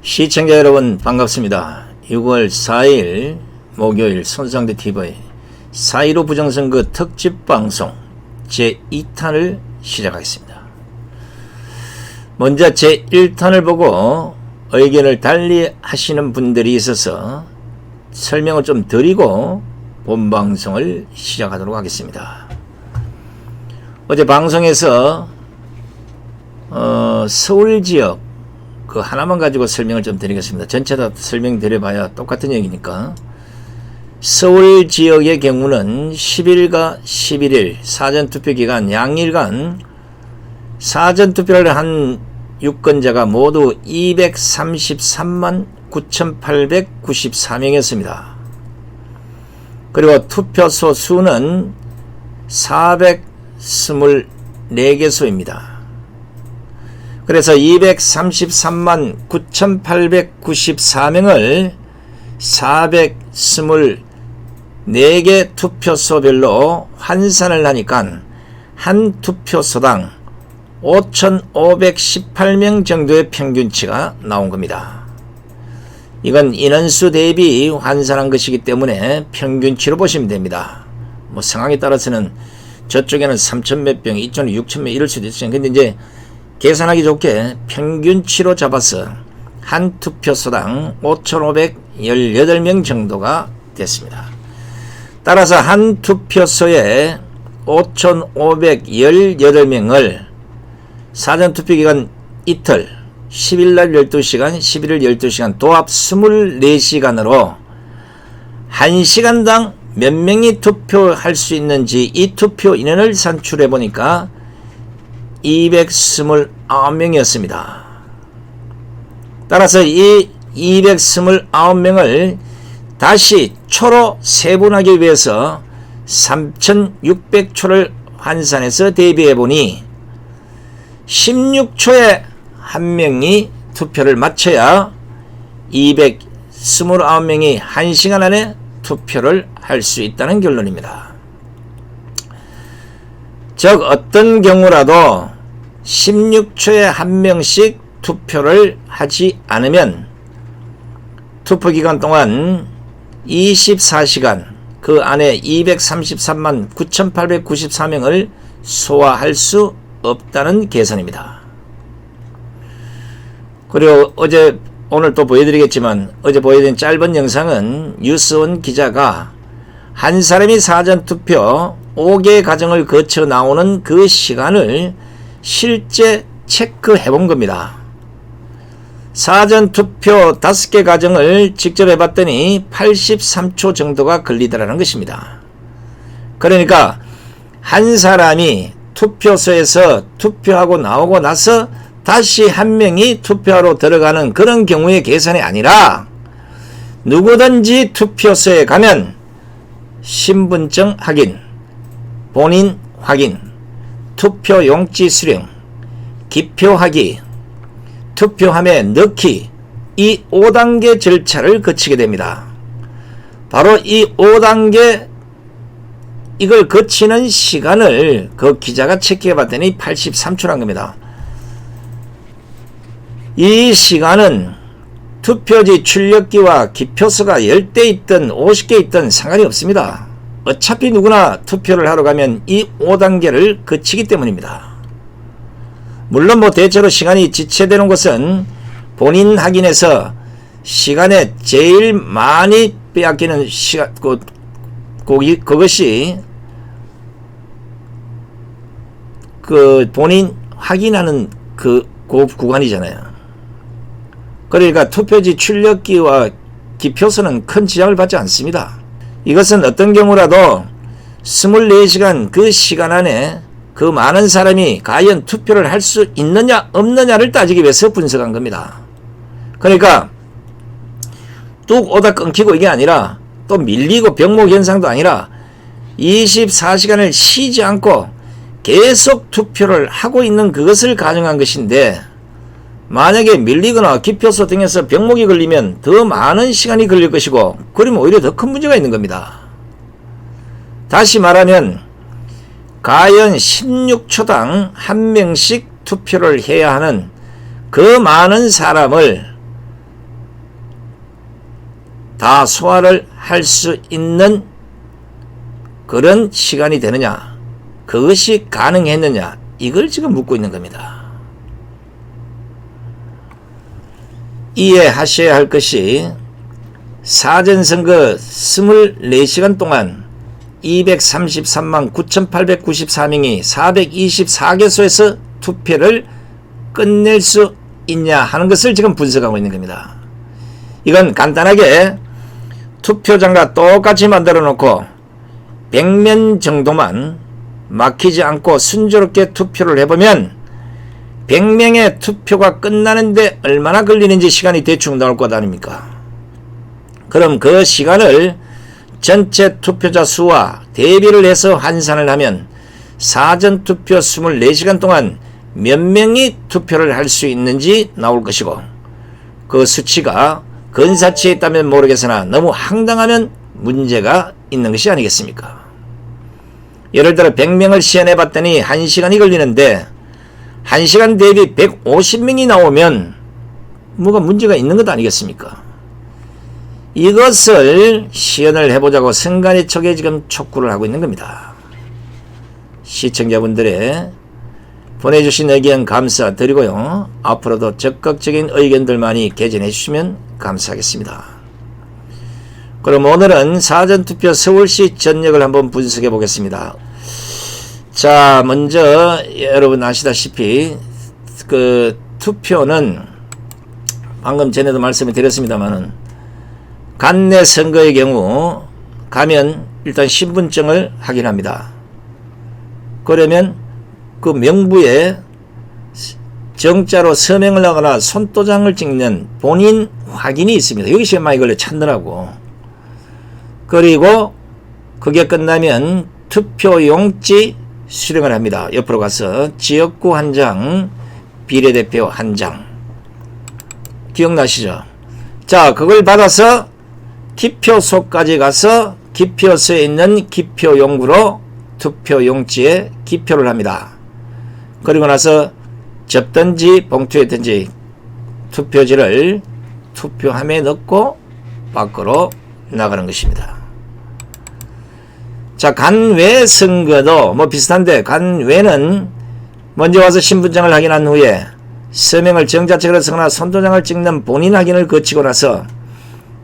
시청자 여러분 반갑습니다. 6월 4일 목요일 손상대 TV 4.15 부정선거 특집방송 제2탄을 시작하겠습니다. 먼저 제1탄을 보고 의견을 달리 하시는 분들이 있어서 설명을 좀 드리고 본방송을 시작하도록 하겠습니다. 어제 방송에서 서울 지역 그 하나만 가지고 설명을 좀 드리겠습니다. 전체 다 설명드려봐야 똑같은 얘기니까. 서울 지역의 경우는 10일과 11일 사전투표기간 양일간 사전투표를 한 유권자가 모두 233만 9,894명이었습니다. 그리고 투표소 수는 424개소입니다. 그래서 233만 9,894명을 424개 투표소별로 환산을 하니까 한 투표소당 5,518명 정도의 평균치가 나온 겁니다. 이건 인원수 대비 환산한 것이기 때문에 평균치로 보시면 됩니다. 뭐 상황에 따라서는 저쪽에는 3,000 몇 명, 이쪽은 6,000 명 이럴 수도 있어요. 근데 이제 계산하기 좋게 평균치로 잡아서 한 투표소당 5,518명 정도가 됐습니다. 따라서 한 투표소에 5,518명을 사전투표기간 이틀 10일날 12시간 11일 12시간 도합 24시간으로 1시간당 몇 명이 투표할 수 있는지 이 투표 인원을 산출해 보니까 229명이었습니다. 따라서 이 229명을 다시 초로 세분하기 위해서 3,600초를 환산해서 대비해 보니 16초에 한 명이 투표를 마쳐야 229명이 1시간 안에 투표를 할 수 있다는 결론입니다. 즉 어떤 경우라도 16초에 한 명씩 투표를 하지 않으면 투표기간 동안 24시간 그 안에 233만 9,894명을 소화할 수 없다는 계산입니다. 그리고 오늘 또 보여드리겠지만 어제 보여드린 짧은 영상은 뉴스원 기자가 한 사람이 사전투표 5개 과정을 거쳐 나오는 그 시간을 실제 체크해 본 겁니다. 사전투표 5개 과정을 직접 해봤더니 83초 정도가 걸리더라는 것입니다. 그러니까 한 사람이 투표소에서 투표하고 나오고 나서 다시 한 명이 투표하러 들어가는 그런 경우의 계산이 아니라 누구든지 투표소에 가면 신분증 확인, 본인 확인, 투표 용지 수령, 기표하기, 투표함에 넣기 이 5단계 절차를 거치게 됩니다. 바로 이 5단계 이걸 거치는 시간을 그 기자가 체크해 봤더니 83초란 겁니다. 이 시간은 투표지 출력기와 기표소가 10대 있든 50개 있든 상관이 없습니다. 어차피 누구나 투표를 하러 가면 이 5단계를 거치기 때문입니다. 물론 뭐 대체로 시간이 지체되는 것은 본인 확인에서 시간에 제일 많이 빼앗기는 시간 그것이 그 본인 확인하는 그 구간이잖아요. 그러니까 투표지 출력기와 기표소는 큰 지장을 받지 않습니다. 이것은 어떤 경우라도 24시간 그 시간 안에 그 많은 사람이 과연 투표를 할 수 있느냐 없느냐를 따지기 위해서 분석한 겁니다. 그러니까 뚝 오다 끊기고 이게 아니라 또 밀리고 병목 현상도 아니라 24시간을 쉬지 않고 계속 투표를 하고 있는 그것을 가정한 것인데 만약에 밀리거나 기표소 등에서 병목이 걸리면 더 많은 시간이 걸릴 것이고 그러면 오히려 더 큰 문제가 있는 겁니다. 다시 말하면 과연 16초당 한 명씩 투표를 해야 하는 그 많은 사람을 다 소화를 할 수 있는 그런 시간이 되느냐, 그것이 가능했느냐, 이걸 지금 묻고 있는 겁니다. 이해하셔야 할 것이 사전선거 24시간 동안 233만 9,894명이 424개소에서 투표를 끝낼 수 있냐 하는 것을 지금 분석하고 있는 겁니다. 이건 간단하게 투표장과 똑같이 만들어 놓고 100면 정도만 막히지 않고 순조롭게 투표를 해보면 100명의 투표가 끝나는데 얼마나 걸리는지 시간이 대충 나올 것 아닙니까? 그럼 그 시간을 전체 투표자 수와 대비를 해서 환산을 하면 사전투표 24시간 동안 몇 명이 투표를 할 수 있는지 나올 것이고, 그 수치가 근사치에 있다면 모르겠으나 너무 황당하면 문제가 있는 것이 아니겠습니까? 예를 들어 100명을 시연해 봤더니 1시간이 걸리는데 1시간 대비 150명이 나오면 뭐가 문제가 있는 것 아니겠습니까? 이것을 시연을 해보자고 선관위 측에 지금 촉구를 하고 있는 겁니다. 시청자분들의 보내주신 의견 감사드리고요. 앞으로도 적극적인 의견들 많이 개진해 주시면 감사하겠습니다. 그럼 오늘은 사전투표 서울시 전역을 한번 분석해 보겠습니다. 자, 먼저 여러분 아시다시피 그 투표는 방금 전에도 말씀을 드렸습니다만은 관내 선거의 경우 가면 일단 신분증을 확인합니다. 그러면 그 명부에 정자로 서명을 하거나 손도장을 찍는 본인 확인이 있습니다. 여기서 많이 걸려 찾느라고. 그리고 그게 끝나면 투표용지 수령을 합니다. 옆으로 가서 지역구 한 장, 비례대표 한 장. 기억나시죠? 자, 그걸 받아서 기표소까지 가서 기표소에 있는 기표용구로 투표용지에 기표를 합니다. 그리고 나서 접든지 봉투에 든지 투표지를 투표함에 넣고 밖으로 나가는 것입니다. 자, 간외 선거도 뭐 비슷한데, 간외는 먼저 와서 신분증을 확인한 후에 서명을 정자책으로 쓰거나 손도장을 찍는 본인 확인을 거치고 나서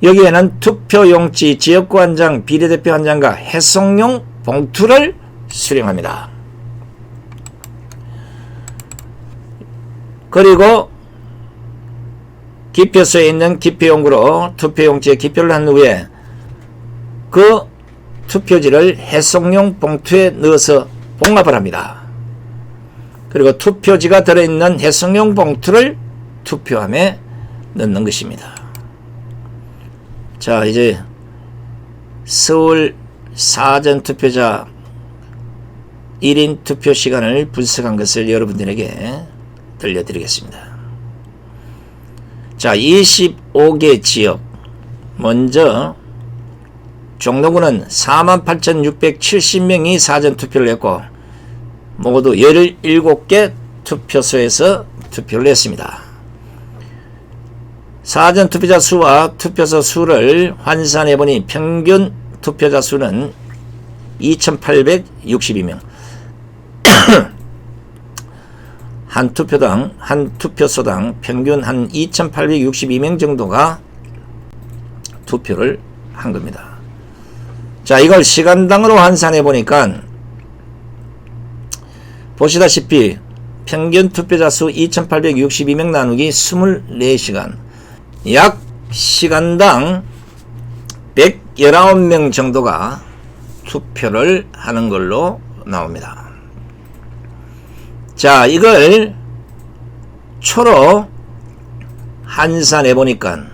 여기에는 투표용지, 지역구 한 장, 비례대표 한 장과 해송용 봉투를 수령합니다. 그리고 기표소에 있는 기표용구로 투표용지에 기표를 한 후에 그 투표지를 해송용 봉투에 넣어서 봉합을 합니다. 그리고 투표지가 들어있는 해송용 봉투를 투표함에 넣는 것입니다. 자, 이제 서울 사전투표자 1인 투표 시간을 분석한 것을 여러분들에게 들려드리겠습니다. 자, 25개 지역. 먼저 종로구는 48,670명이 사전투표를 했고 모두 17개 투표소에서 투표를 했습니다. 사전투표자 수와 투표소 수를 환산해보니 평균 투표자 수는 2,862명. 한 투표당, 한 투표소당 평균 한 2,862명 정도가 투표를 한 겁니다. 자, 이걸 시간당으로 환산해 보니까 보시다시피 평균 투표자 수 2,862명 나누기 24시간, 약 시간당 119명 정도가 투표를 하는 걸로 나옵니다. 자, 이걸 초로 환산해 보니까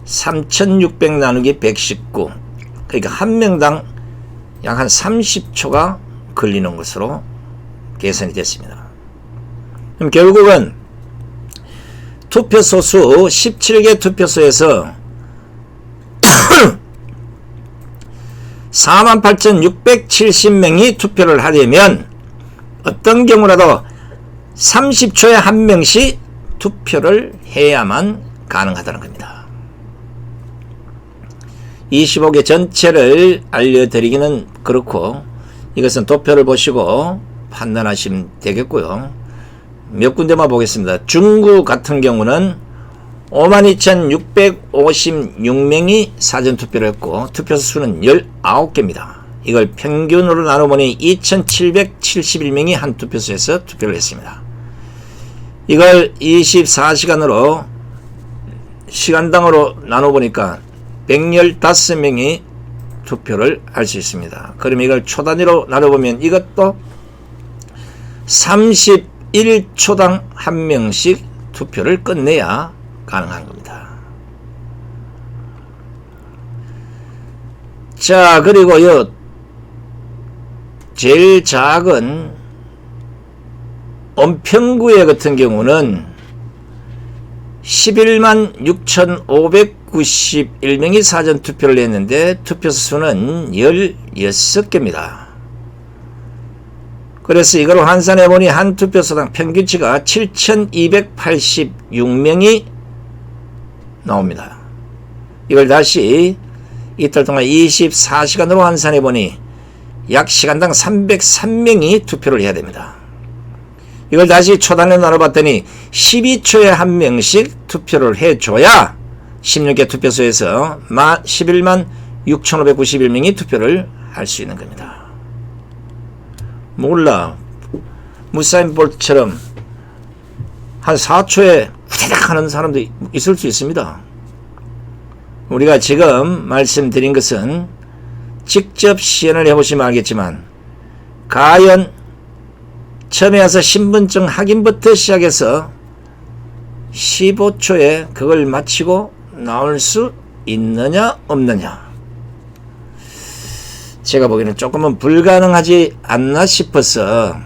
3,600 나누기 119, 그러니까 한 명당 약 한 30초가 걸리는 것으로 계산이 됐습니다. 그럼 결국은 투표소 수 17개 투표소에서 48,670명이 투표를 하려면 어떤 경우라도 30초에 한 명씩 투표를 해야만 가능하다는 겁니다. 25개 전체를 알려드리기는 그렇고 이것은 도표를 보시고 판단하시면 되겠고요. 몇 군데만 보겠습니다. 중구 같은 경우는 52,656명이 사전투표를 했고 투표소 수는 19개입니다. 이걸 평균으로 나눠보니 2,771명이 한 투표소에서 투표를 했습니다. 이걸 24시간으로 시간당으로 나눠보니까 115명이 투표를 할 수 있습니다. 그럼 이걸 초단위로 나눠보면 이것도 31초당 한 명씩 투표를 끝내야 가능한 겁니다. 자, 그리고 요 제일 작은 은평구에 같은 경우는 11만 6,591명이 사전투표를 했는데 투표소 수는 16개입니다. 그래서 이걸 환산해보니 한 투표소당 평균치가 7,286명이 나옵니다. 이걸 다시 이틀 동안 24시간으로 환산해보니 약 시간당 303명이 투표를 해야 됩니다. 이걸 다시 초단위로 나눠봤더니 12초에 한 명씩 투표를 해줘야 16개 투표소에서 11만 6,591명이 투표를 할 수 있는 겁니다. 몰라. 무사인 볼트처럼 한 4초에 후다닥 하는 사람도 있을 수 있습니다. 우리가 지금 말씀드린 것은 직접 시연을 해보시면 알겠지만 과연 처음에 와서 신분증 확인부터 시작해서 15초에 그걸 마치고 나올 수 있느냐 없느냐, 제가 보기에는 조금은 불가능하지 않나 싶어서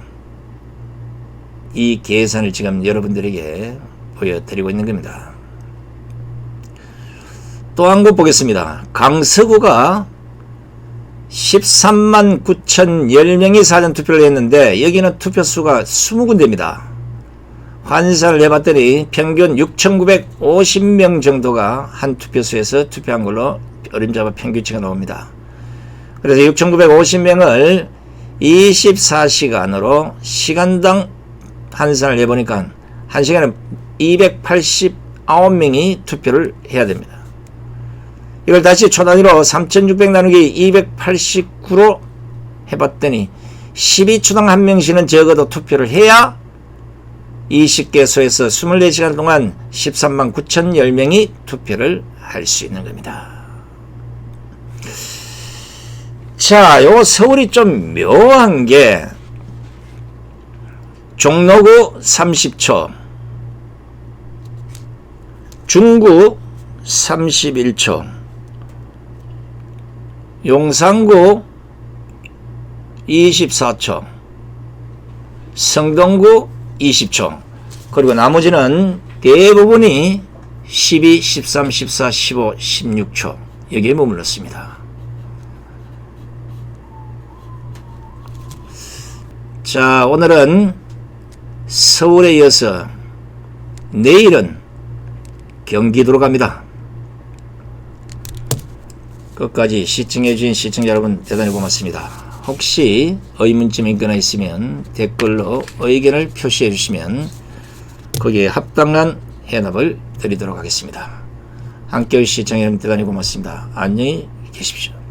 이 계산을 지금 여러분들에게 보여드리고 있는 겁니다. 또 한 곳 보겠습니다. 강서구가 13만 9,010명이 사전투표를 했는데 여기는 투표수가 20군데입니다. 환산을 해봤더니 평균 6,950명 정도가 한 투표소에서 투표한 걸로 어림잡아 평균치가 나옵니다. 그래서 6,950명을 24시간으로 시간당 환산을 해보니까 1시간에 289명이 투표를 해야 됩니다. 이걸 다시 초단위로 3,600 나누기 289로 해봤더니 12초당 한 명씩은 적어도 투표를 해야 20개소에서 24시간 동안 13만 9,010명이 투표를 할 수 있는 겁니다. 자, 요 서울이 좀 묘한 게 종로구 30초, 중구 31초, 용산구 24초, 성동구 20초, 그리고 나머지는 대부분이 12, 13, 14, 15, 16초 여기에 머물렀습니다. 자, 오늘은 서울에 이어서 내일은 경기도로 갑니다. 끝까지 시청해 주신 시청자 여러분 대단히 고맙습니다. 혹시 의문점이 있거나 있으면 댓글로 의견을 표시해 주시면 거기에 합당한 해답을 드리도록 하겠습니다. 함께해 주신 시청자 여러분 대단히 고맙습니다. 안녕히 계십시오.